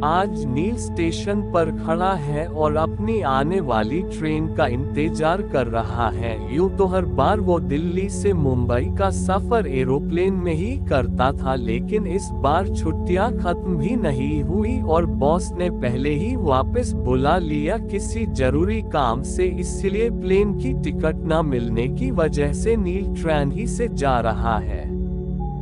आज नील स्टेशन पर खड़ा है और अपनी आने वाली ट्रेन का इंतजार कर रहा है। यूं तो हर बार वो दिल्ली से मुंबई का सफर एरोप्लेन में ही करता था, लेकिन इस बार छुट्टियां खत्म भी नहीं हुई और बॉस ने पहले ही वापस बुला लिया किसी जरूरी काम से। इसलिए प्लेन की टिकट न मिलने की वजह से नील ट्रेन ही से जा रहा है।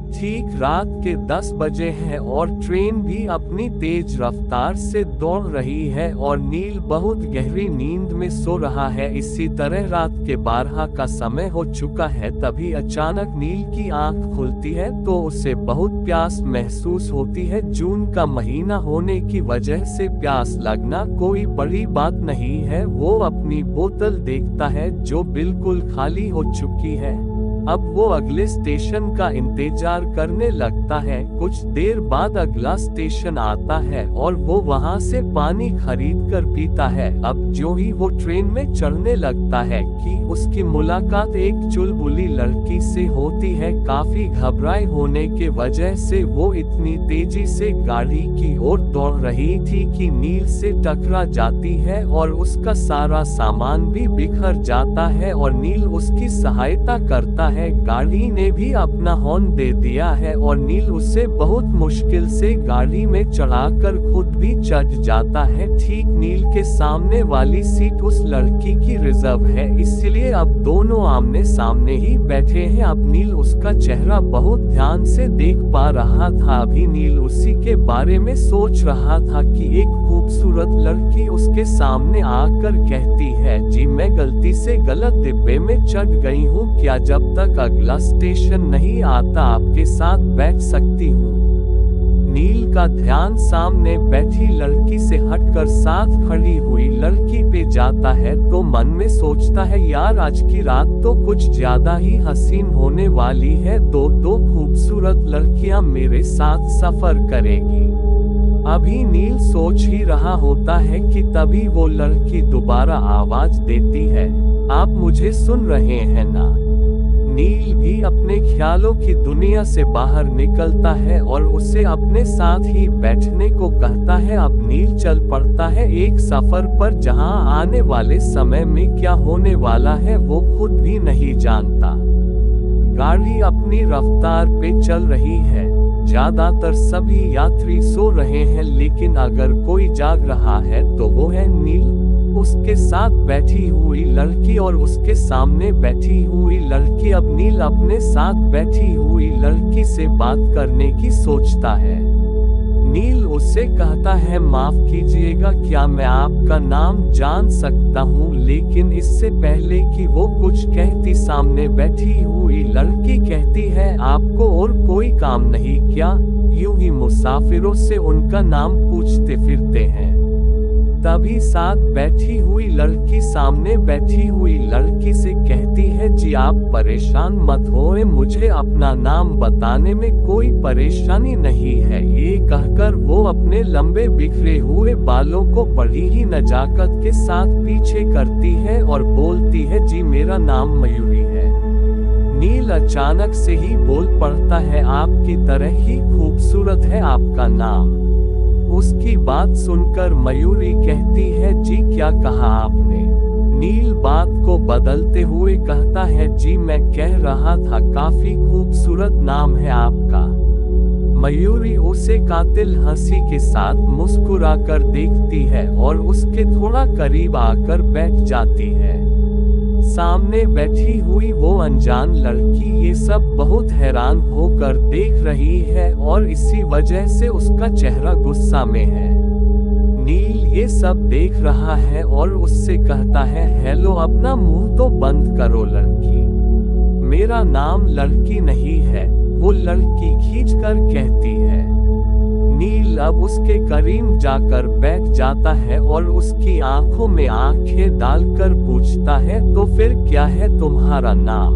ठीक रात के 10 बजे हैं और ट्रेन भी अपनी तेज रफ्तार से दौड़ रही है और नील बहुत गहरी नींद में सो रहा है। इसी तरह रात के 12 का समय हो चुका है, तभी अचानक नील की आंख खुलती है तो उसे बहुत प्यास महसूस होती है। जून का महीना होने की वजह से प्यास लगना कोई बड़ी बात नहीं है। वो अपनी बोतल देखता है जो बिल्कुल खाली हो चुकी है। अब वो अगले स्टेशन का इंतजार करने लगता है। कुछ देर बाद अगला स्टेशन आता है और वो वहां से पानी खरीद कर पीता है। अब जो ही वो ट्रेन में चढ़ने लगता है कि उसकी मुलाकात एक चुलबुली लड़की से होती है। काफी घबराए होने के वजह से वो इतनी तेजी से गाड़ी की ओर दौड़ रही थी कि नील से टकरा जाती है और उसका सारा सामान भी बिखर जाता है और नील उसकी सहायता करता है। गाड़ी ने भी अपना हॉर्न दे दिया है और नील उसे बहुत मुश्किल से गाड़ी में चढ़ाकर खुद भी चढ़ जाता है। ठीक नील के सामने वाली सीट उस लड़की की रिजर्व है, इसलिए अब दोनों आमने सामने ही बैठे हैं। अब नील उसका चेहरा बहुत ध्यान से देख पा रहा था। अभी नील उसी के बारे में सोच रहा था कि एक खूबसूरत लड़की उसके सामने आकर कहती है, जी मैं गलती से गलत डिब्बे में चढ़ गई हूँ, क्या जब तक अगला स्टेशन नहीं आता आपके साथ बैठ सकती हूँ। नील का ध्यान सामने बैठी लड़की से हटकर साथ खड़ी हुई लड़की पे जाता है तो मन में सोचता है, यार आज की रात तो कुछ ज्यादा ही हसीन होने वाली है। दो खूबसूरत लड़कियां मेरे साथ सफर करेगी। अभी नील सोच ही रहा होता है कि तभी वो लड़की दोबारा आवाज देती है, आप मुझे सुन रहे हैं ना। नील भी अपने ख्यालों की दुनिया से बाहर निकलता है और उसे अपने साथ ही बैठने को कहता है। अब नील चल पड़ता है एक सफर पर जहां आने वाले समय में क्या होने वाला है वो खुद भी नहीं जानता। गाड़ी अपनी रफ्तार पे चल रही है। ज्यादातर सभी यात्री सो रहे हैं, लेकिन अगर कोई जाग रहा है तो वो है नील, उसके साथ बैठी हुई लड़की और उसके सामने बैठी हुई लड़की। अब नील अपने साथ बैठी हुई लड़की से बात करने की सोचता है। नील उससे कहता है, माफ कीजिएगा क्या मैं आपका नाम जान सकता हूँ। लेकिन इससे पहले कि वो कुछ कहती सामने बैठी हुई लड़की कहती है, आपको और कोई काम नहीं क्या? यूं ही मुसाफिरों से उनका नाम पूछते फिरते हैं। तभी साथ बैठी हुई लड़की सामने बैठी हुई लड़की से कहती है, जी आप परेशान मत होए, मुझे अपना नाम बताने में कोई परेशानी नहीं है। ये कहकर वो अपने लंबे बिखरे हुए बालों को बड़ी ही नजाकत के साथ पीछे करती है और बोलती है, जी मेरा नाम मयूरी है। नील अचानक से ही बोल पड़ता है, आपकी तरह ही खूबसूरत है आपका नाम। उसकी बात सुनकर मयूरी कहती है, जी क्या कहा आपने? नील बात को बदलते हुए कहता है, जी मैं कह रहा था काफी खूबसूरत नाम है आपका। मयूरी उसे कातिल हंसी के साथ मुस्कुराकर देखती है और उसके थोड़ा करीब आकर बैठ जाती है। सामने बैठी हुई वो अनजान लड़की ये सब बहुत हैरान होकर देख रही है और इसी वजह से उसका चेहरा गुस्सा में है। नील ये सब देख रहा है और उससे कहता है, हेलो अपना मुंह तो बंद करो लड़की, मेरा नाम लड़की नहीं है, वो लड़की खींचकर कहती है। नील अब उसके करीब जाकर बैठ जाता है और उसकी आंखों में आंखें डालकर पूछता है, तो फिर क्या है तुम्हारा नाम?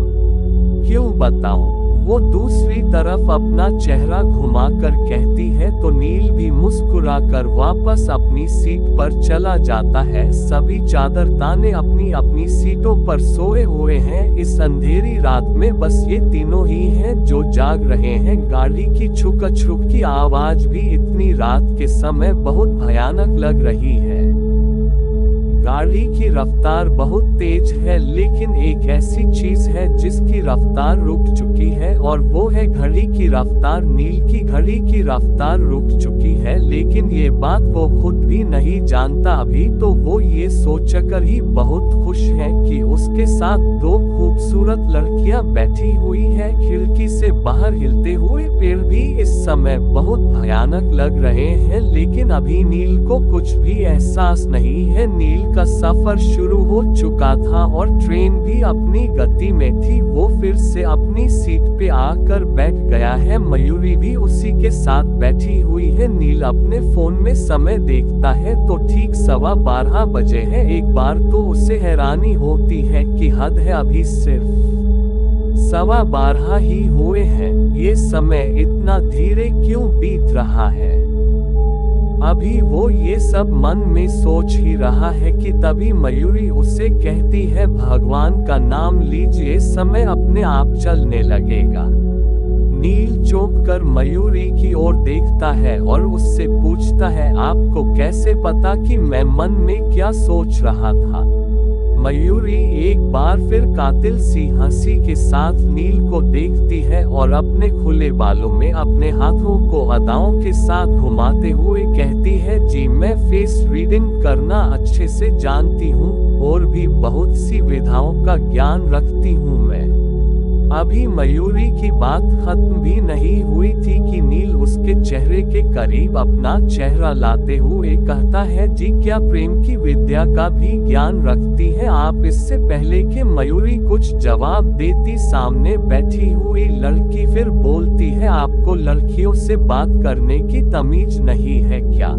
क्यों बताऊं? वो दूसरी तरफ अपना चेहरा घुमाकर कहती है तो नील भी मुस्कुराकर वापस अपनी सीट पर चला जाता है। सभी चादरदाने अपनी अपनी सीटों पर सोए हुए हैं। इस अंधेरी रात में बस ये तीनों ही हैं जो जाग रहे हैं। गाड़ी की छुक की आवाज भी इतनी रात के समय बहुत भयानक लग रही है। गाड़ी की रफ्तार बहुत तेज है, लेकिन एक ऐसी चीज है जिसकी रफ्तार रुक चुकी है और वो है घड़ी की रफ्तार। नील की घड़ी की रफ्तार रुक चुकी है, लेकिन ये बात वो खुद भी नहीं जानता। अभी तो वो ये सोचकर ही बहुत खुश है कि उसके साथ दो खूबसूरत लड़कियां बैठी हुई है। खिड़की से बाहर हिलते हुए पेड़ भी इस समय बहुत भयानक लग रहे हैं, लेकिन अभी नील को कुछ भी एहसास नहीं है। नील का सफर शुरू हो चुका था और ट्रेन भी अपनी गति में थी। वो फिर से अपनी सीट पे आकर बैठ गया है। मयूरी भी उसी के साथ बैठी हुई है। नील अपने फोन में समय देखता है तो ठीक 12:15 बजे है। एक बार तो उसे हैरानी होती है कि हद है, अभी सिर्फ 12:15 ही हुए हैं। ये समय इतना धीरे क्यों बीत रहा है? अभी वो ये सब मन में सोच ही रहा है कि तभी मयूरी उसे कहती है, भगवान का नाम लीजिए, समय अपने आप चलने लगेगा। नील चौंक कर मयूरी की ओर देखता है और उससे पूछता है, आपको कैसे पता कि मैं मन में क्या सोच रहा था? मयूरी एक बार फिर कातिल सी हंसी के साथ नील को देखती है और अपने खुले बालों में अपने हाथों को अदाओं के साथ घुमाते हुए कहती है, जी मैं फेस रीडिंग करना अच्छे से जानती हूँ और भी बहुत सी विधाओं का ज्ञान रखती हूँ मैं। अभी मयूरी की बात खत्म भी नहीं हुई थी कि नील उसके चेहरे के करीब अपना चेहरा लाते हुए कहता है, जी क्या प्रेम की विद्या का भी ज्ञान रखती है आप? इससे पहले कि मयूरी कुछ जवाब देती, सामने बैठी हुई लड़की फिर बोलती है, आपको लड़कियों से बात करने की तमीज नहीं है क्या?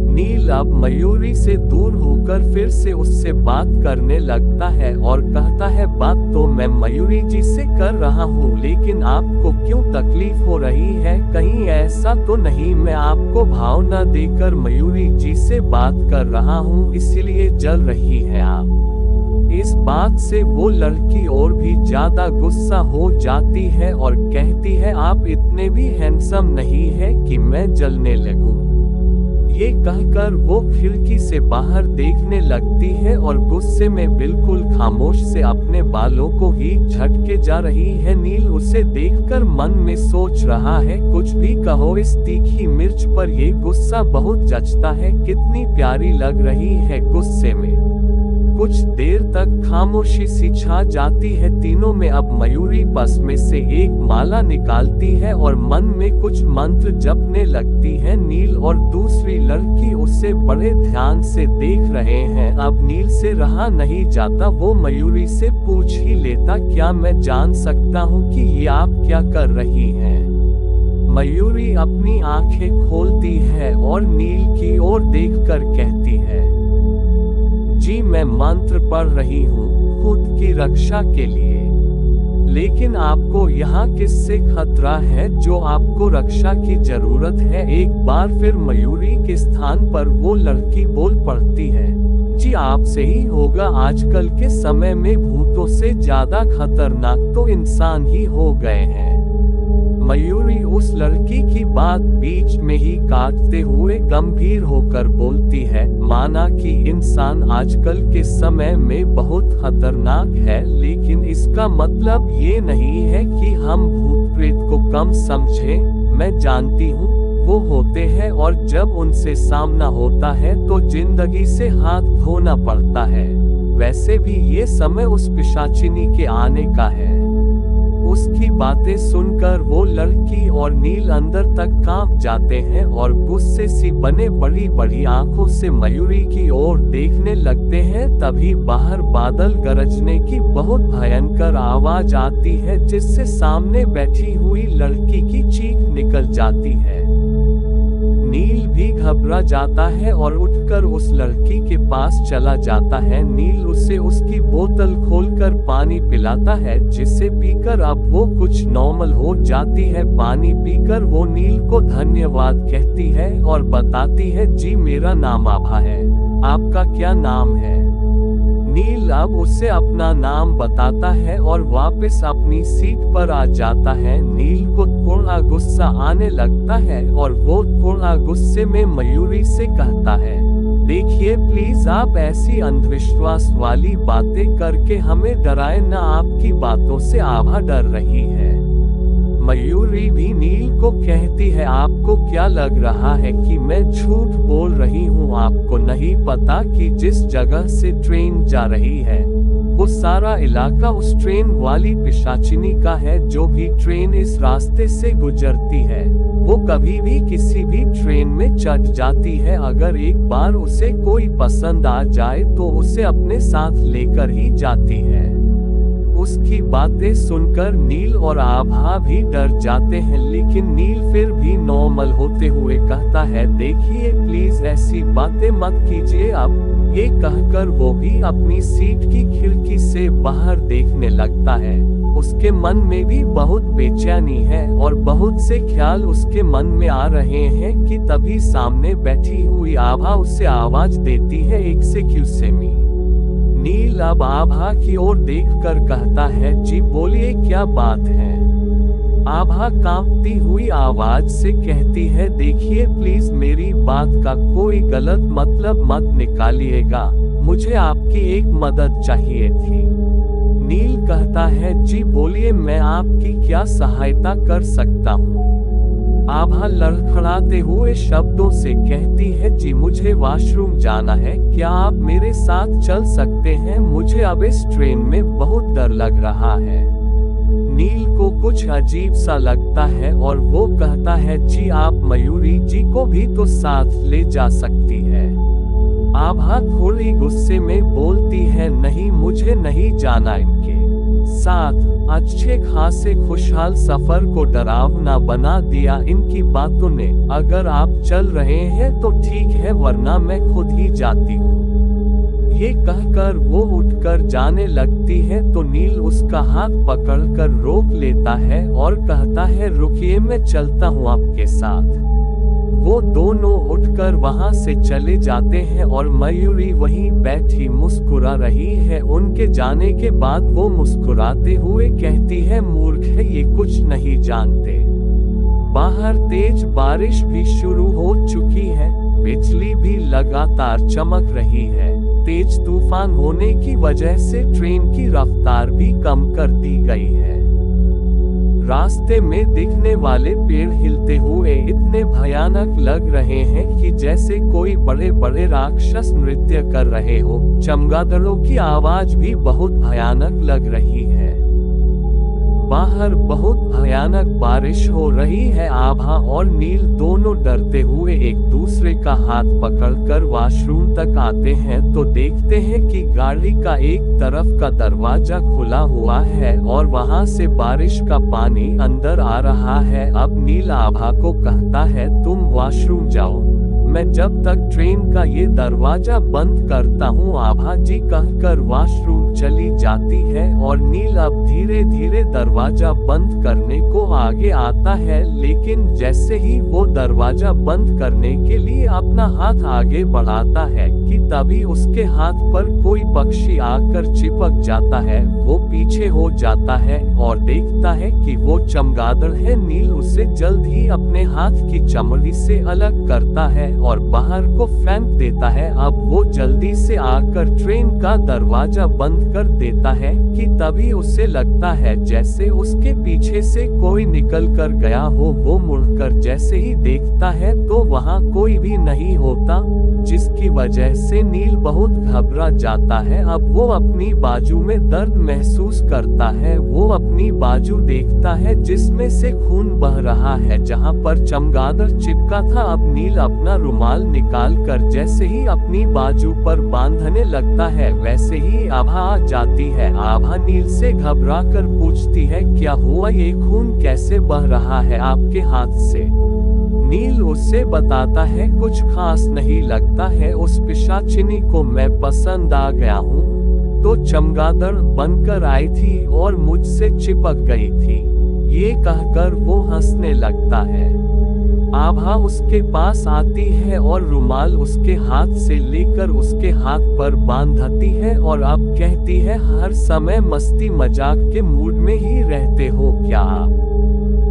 नील अब मयूरी से दूर होकर फिर से उससे बात करने लगता है और कहता है, बात तो मैं मयूरी जी से कर रहा हूँ, लेकिन आपको क्यों तकलीफ हो रही है? कहीं ऐसा तो नहीं मैं आपको भाव न देकर मयूरी जी से बात कर रहा हूँ इसीलिए जल रही है आप? इस बात से वो लड़की और भी ज्यादा गुस्सा हो जाती है और कहती है, आप इतने भी हैंडसम नहीं है कि मैं जलने लगूं। ये कहकर वो खिड़की से बाहर देखने लगती है और गुस्से में बिल्कुल खामोश से अपने बालों को ही झटके जा रही है। नील उसे देखकर मन में सोच रहा है, कुछ भी कहो, इस तीखी मिर्च पर ये गुस्सा बहुत जचता है। कितनी प्यारी लग रही है गुस्से में। कुछ देर तक खामोशी सी छा जाती है तीनों में। अब मयूरी पर्स में से एक माला निकालती है और मन में कुछ मंत्र जपने लगती है। नील और दूसरी लड़की उसे बड़े ध्यान से देख रहे हैं। अब नील से रहा नहीं जाता, वो मयूरी से पूछ ही लेता, क्या मैं जान सकता हूँ कि ये आप क्या कर रही हैं? मयूरी अपनी आंखें खोलती है और नील की ओर देखकर कहती है, जी मैं मंत्र पढ़ रही हूँ खुद की रक्षा के लिए। लेकिन आपको यहाँ किससे खतरा है जो आपको रक्षा की जरूरत है? एक बार फिर मयूरी के स्थान पर वो लड़की बोल पड़ती है, जी आपसे ही होगा। आजकल के समय में भूतों से ज्यादा खतरनाक तो इंसान ही हो गए हैं। मयूरी उस लड़की की बात बीच में ही काटते हुए गंभीर होकर बोलती है, माना कि इंसान आजकल के समय में बहुत खतरनाक है, लेकिन इसका मतलब ये नहीं है कि हम भूत प्रेत को कम समझें। मैं जानती हूँ वो होते हैं और जब उनसे सामना होता है तो जिंदगी से हाथ धोना पड़ता है। वैसे भी ये समय उस पिशाचिनी के आने का है। उसकी बातें सुनकर वो लड़की और नील अंदर तक कांप जाते हैं और गुस्से सी बने बड़ी बड़ी आंखों से मयूरी की ओर देखने लगते हैं। तभी बाहर बादल गरजने की बहुत भयंकर आवाज आती है, जिससे सामने बैठी हुई लड़की की चीख निकल जाती है। नील भी घबरा जाता है और उठकर उस लड़की के पास चला जाता है। नील उसे उसकी बोतल खोलकर पानी पिलाता है, जिसे पीकर अब वो कुछ नॉर्मल हो जाती है। पानी पीकर वो नील को धन्यवाद कहती है और बताती है, जी मेरा नाम आभा है, आपका क्या नाम है? नील अब उसे अपना नाम बताता है और वापस अपनी सीट पर आ जाता है। नील को थोड़ा गुस्सा आने लगता है और वो थोड़ा गुस्से में मयूरी से कहता है, देखिए प्लीज आप ऐसी अंधविश्वास वाली बातें करके हमें डराए ना, आपकी बातों से आभा डर रही है। मयूरी भी नील को कहती है, आपको क्या लग रहा है कि मैं झूठ बोल रही हूँ? आपको नहीं पता कि जिस जगह से ट्रेन जा रही है वो सारा इलाका उस ट्रेन वाली पिशाचिनी का है। जो भी ट्रेन इस रास्ते से गुजरती है वो कभी भी किसी भी ट्रेन में चढ़ जाती है। अगर एक बार उसे कोई पसंद आ जाए तो उसे अपने साथ लेकर ही जाती है। उसकी बातें सुनकर नील और आभा भी डर जाते हैं, लेकिन नील फिर भी नॉर्मल होते हुए कहता है, देखिए प्लीज ऐसी बातें मत कीजिए। अब ये कहकर वो भी अपनी सीट की खिड़की से बाहर देखने लगता है। उसके मन में भी बहुत बेचैनी है और बहुत से ख्याल उसके मन में आ रहे हैं कि तभी सामने बैठी हुई आभा उसे आवाज देती है, एक्सक्यूज मी। नील अब आभा की ओर देखकर कहता है, जी बोलिए क्या बात है? आभा कांपती हुई आवाज से कहती है, देखिए प्लीज मेरी बात का कोई गलत मतलब मत निकालिएगा, मुझे आपकी एक मदद चाहिए थी। नील कहता है, जी बोलिए मैं आपकी क्या सहायता कर सकता हूँ? आभा लड़खड़ाते हुए शब्दों से कहती है, जी मुझे वॉशरूम जाना है, क्या आप मेरे साथ चल सकते हैं? मुझे अब इस ट्रेन में बहुत डर लग रहा है। नील को कुछ अजीब सा लगता है और वो कहता है, जी आप मयूरी जी को भी तो साथ ले जा सकती है। आभा थोड़ी गुस्से में बोलती है, नहीं मुझे नहीं जाना इनके साथ। अच्छे खासे खुशहाल सफर को डरावना बना दिया इनकी बातों ने। अगर आप चल रहे हैं तो ठीक है, वरना मैं खुद ही जाती हूँ। ये कहकर वो उठकर जाने लगती है तो नील उसका हाथ पकड़कर रोक लेता है और कहता है, रुकिए मैं चलता हूँ आपके साथ। वो दोनों उठकर वहां से चले जाते हैं और मयूरी वहीं बैठी मुस्कुरा रही है। उनके जाने के बाद वो मुस्कुराते हुए कहती है, मूर्ख है ये, कुछ नहीं जानते। बाहर तेज बारिश भी शुरू हो चुकी है, बिजली भी लगातार चमक रही है। तेज तूफान होने की वजह से ट्रेन की रफ्तार भी कम कर दी गई है। रास्ते में दिखने वाले पेड़ हिलते हुए इतने भयानक लग रहे हैं कि जैसे कोई बड़े बड़े राक्षस नृत्य कर रहे हो। चमगादड़ों की आवाज भी बहुत भयानक लग रही है। बाहर बहुत भयानक बारिश हो रही है। आभा और नील दोनों डरते हुए एक दूसरे का हाथ पकड़कर वॉशरूम तक आते हैं तो देखते हैं कि गाड़ी का एक तरफ का दरवाजा खुला हुआ है और वहां से बारिश का पानी अंदर आ रहा है। अब नील आभा को कहता है, तुम वॉशरूम जाओ, मैं जब तक ट्रेन का ये दरवाजा बंद करता हूँ। आभा जी कहकर वॉशरूम चली जाती है और नील अब धीरे धीरे दरवाजा बंद करने को आगे आता है, लेकिन जैसे ही वो दरवाजा बंद करने के लिए अपना हाथ आगे बढ़ाता है कि तभी उसके हाथ पर कोई पक्षी आकर चिपक जाता है। वो पीछे हो जाता है और देखता है कि वो चमगादड़ है। नील उसे जल्द ही अपने हाथ की चमड़ी से अलग करता है और बाहर को फेंक देता है। अब वो जल्दी से आकर ट्रेन का दरवाजा बंद कर देता है कि तभी उसे लगता है जैसे उसके पीछे से कोई निकल कर गया हो। वो मुड़कर जैसे ही देखता है तो वहाँ कोई भी नहीं होता, जिसकी वजह से नील बहुत घबरा जाता है। अब वो अपनी बाजू में दर्द महसूस करता है। वो अपनी बाजू देखता है जिसमें से खून बह रहा है जहाँ पर चमगादड़ चिपका था। अब नील अपना रुमाल निकाल कर जैसे ही अपनी बाजू पर बांधने लगता है, वैसे ही आभा आ जाती है। आभा नील से घबरा कर पूछती है, क्या हुआ, ये खून कैसे बह रहा है आपके हाथ से? नील उससे बताता है कुछ खास नहीं लगता है, उस पिशाचिनी को मैं पसंद आ गया हूँ, तो चमगादड़ बनकर आई थी और मुझसे चिपक गई थी। ये कहकर वो हंसने लगता है। आभा उसके पास आती है और रुमाल उसके हाथ से लेकर उसके हाथ पर बांधती है और अब कहती है, हर समय मस्ती मजाक के मूड में ही रहते हो क्या आप?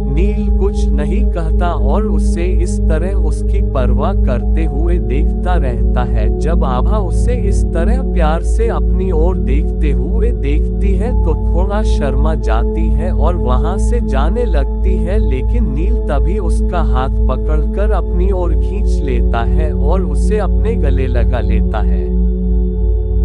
नील कुछ नहीं कहता और उसे इस तरह उसकी परवाह करते हुए देखता रहता है। जब आभा उसे इस तरह प्यार से अपनी ओर देखते हुए देखती है तो थोड़ा शर्मा जाती है और वहां से जाने लगती है, लेकिन नील तभी उसका हाथ पकड़कर अपनी ओर खींच लेता है और उसे अपने गले लगा लेता है।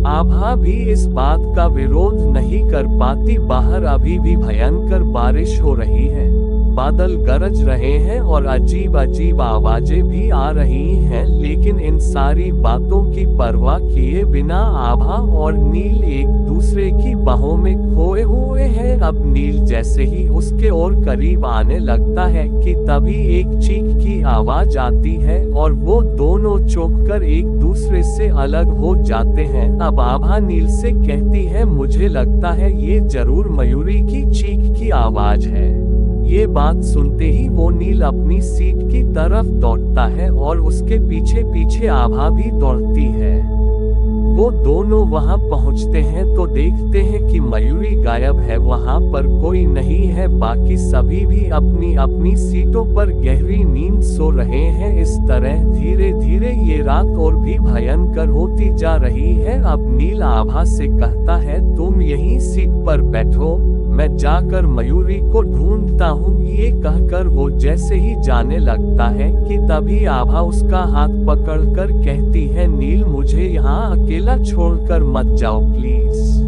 आभा भी इस बात का विरोध नहीं कर पाती। बाहर अभी भी भयंकर बारिश हो रही है, बादल गरज रहे हैं और अजीब अजीब आवाजें भी आ रही हैं, लेकिन इन सारी बातों की परवाह किए बिना आभा और नील एक दूसरे की बाहों में खोए हुए हैं। अब नील जैसे ही उसके और करीब आने लगता है कि तभी एक चीख की आवाज आती है और वो दोनों चौंककर एक दूसरे से अलग हो जाते हैं। अब आभा नील से कहती है, मुझे लगता है ये जरूर मयूरी की चीख की आवाज है। ये बात सुनते ही वो नील अपनी सीट की तरफ दौड़ता है और उसके पीछे पीछे आभा भी दौड़ती है। वो दोनों वहां पहुंचते हैं तो देखते हैं कि मयूरी गायब है, वहां पर कोई नहीं है। बाकी सभी भी अपनी अपनी सीटों पर गहरी नींद सो रहे हैं। इस तरह धीरे धीरे ये रात और भी भयंकर होती जा रही है। अब नील आभा से कहता है, तुम यहीं सीट पर बैठो, मैं जाकर मयूरी को ढूंढता हूँ। ये कहकर वो जैसे ही जाने लगता है कि तभी आभा उसका हाथ पकड़कर कहती है, नील मुझे यहाँ अकेला छोड़कर मत जाओ प्लीज।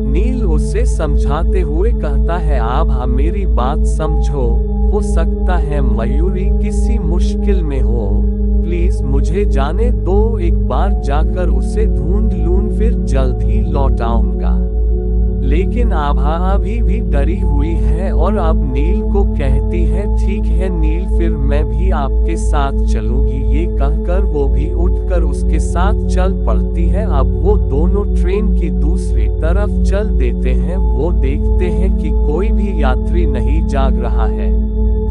नील उसे समझाते हुए कहता है, आभा मेरी बात समझो, हो सकता है मयूरी किसी मुश्किल में हो, प्लीज मुझे जाने दो, एक बार जाकर उसे ढूंढ लूं फिर जल्द ही लौट आऊंगा। लेकिन आभा अभी भी डरी हुई है और अब नील को कहती है, ठीक है नील, फिर मैं भी आपके साथ चलूंगी। ये कहकर वो भी उठकर उसके साथ चल पड़ती है। अब वो दोनों ट्रेन की दूसरी तरफ चल देते हैं। वो देखते हैं कि कोई भी यात्री नहीं जाग रहा है,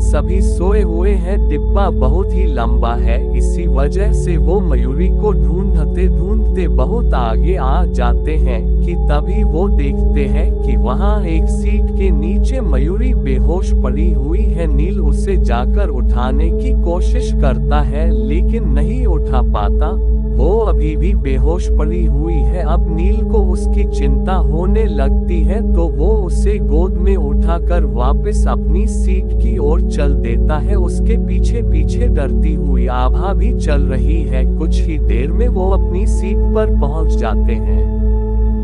सभी सोए हुए हैं। डिब्बा बहुत ही लंबा है, इसी वजह से वो मयूरी को ढूंढते ढूंढते बहुत आगे आ जाते हैं कि तभी वो देखते हैं कि वहां एक सीट के नीचे मयूरी बेहोश पड़ी हुई है। नील उसे जाकर उठाने की कोशिश करता है लेकिन नहीं उठा पाता, वो अभी भी बेहोश पड़ी हुई है। अब नील को उसकी चिंता होने लगती है तो वो उसे गोद में उठाकर वापस अपनी सीट की ओर चल देता है। उसके पीछे पीछे डरती हुई आभा भी चल रही है। कुछ ही देर में वो अपनी सीट पर पहुंच जाते हैं।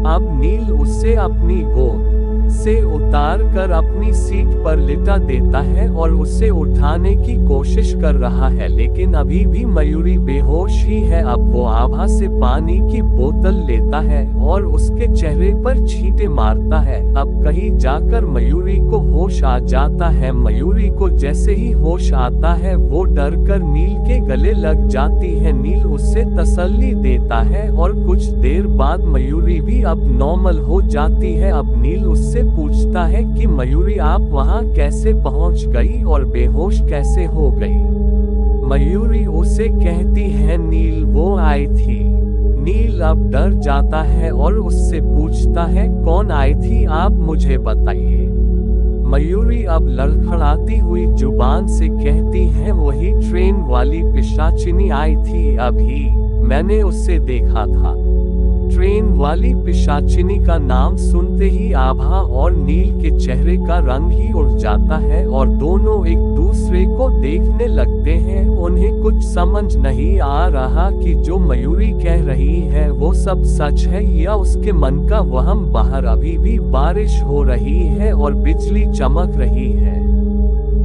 अब नील उसे अपनी गोद से उतार कर अपनी सीट पर लिटा देता है और उसे उठाने की कोशिश कर रहा है, लेकिन अभी भी मयूरी बेहोश ही है। अब वो आभा से पानी की बोतल लेता है और उसके चेहरे पर छींटे मारता है। अब कहीं जाकर मयूरी को होश आ जाता है। मयूरी को जैसे ही होश आता है वो डर कर नील के गले लग जाती है। नील उसे तसल्ली देता है और कुछ देर बाद मयूरी भी अब नॉर्मल हो जाती है। अब नील उससे पूछता है कि मयूरी आप वहां कैसे पहुंच गई और बेहोश कैसे हो गई? मयूरी उसे कहती है, नील वो आई थी। नील अब डर जाता है और उससे पूछता है, कौन आई थी आप मुझे बताइए। मयूरी अब लड़खड़ाती हुई जुबान से कहती है, वही ट्रेन वाली पिशाचिनी आई थी, अभी मैंने उससे देखा था। ट्रेन वाली पिशाचिनी का नाम सुनते ही आभा और नील के चेहरे का रंग ही उड़ जाता है और दोनों एक दूसरे को देखने लगते हैं। उन्हें कुछ समझ नहीं आ रहा कि जो मयूरी कह रही है वो सब सच है या उसके मन का वहम। बाहर अभी भी बारिश हो रही है और बिजली चमक रही है।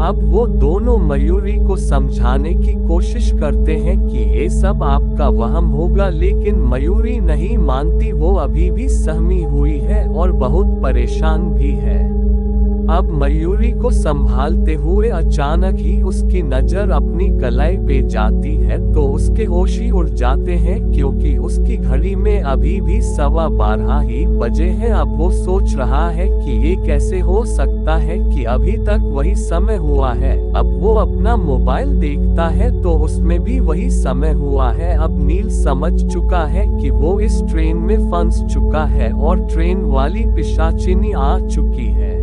अब वो दोनों मयूरी को समझाने की कोशिश करते हैं कि ये सब आपका वहम होगा, लेकिन मयूरी नहीं मानती। वो अभी भी सहमी हुई है और बहुत परेशान भी है। अब मयूरी को संभालते हुए अचानक ही उसकी नजर अपनी कलाई पे जाती है तो उसके होश ही उड़ जाते हैं, क्योंकि उसकी घड़ी में अभी भी 12:15 ही बजे हैं। अब वो सोच रहा है कि ये कैसे हो सकता है कि अभी तक वही समय हुआ है। अब वो अपना मोबाइल देखता है तो उसमें भी वही समय हुआ है। अब नील समझ चुका है कि वो इस ट्रेन में फंस चुका है और ट्रेन वाली पिशाचिनी आ चुकी है।